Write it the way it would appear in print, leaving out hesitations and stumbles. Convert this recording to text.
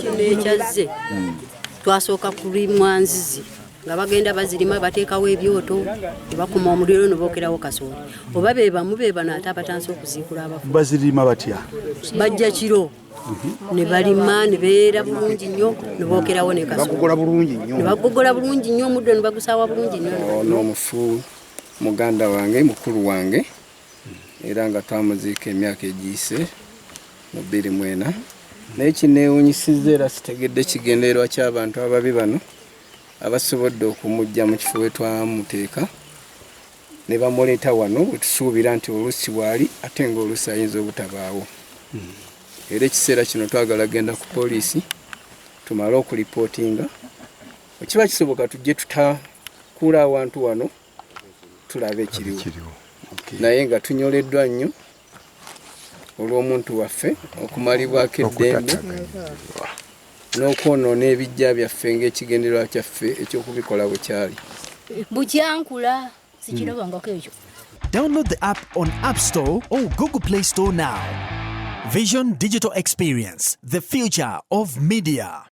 kino ekyazze twasooka kulimwa nzizi nga bagenda bazirima bateekawo ebyoto ne bakuma omuliro ne bookerawo kasooli oba be bamu be bano ate abatanse okuziikula abafu bazirima batya bajja kiro ne balima ne beera bulungi nnyo ne bookerawo ne kasooli bagogola bulungi nnyo omuddo ne bagusaawa bulungi nnyo ono omufu muganda wange mukulu wange era nga twamuziika emyaka egiyise mu 2024 naye kineewunyisizza era sitegedde kigendererwa ky'abantu ababi bano abasobodde okumujja mu kifo we twamuteeka ne bamuleeta wano wetusuubira nti oluusi waali ate ng'oluusi ayinza obutabaawo era ekiseera kino twagala genda ku poliisi tumale okulipootinga ekiba kisoboka tujje tutakuula awantu wano tulabe ekiriwo naye nga tunyoleddwa nnyo olw'omuntu waffe okumalibwako eddembe n'okwonoona ebijja byaffe ng'ekigendererwa kyaffe eky'okubikola bwe kyali bukyankula sikirabangako ekyo. Download the app on App Store or Google Play Store now. Vision Digital Experience, the future of media.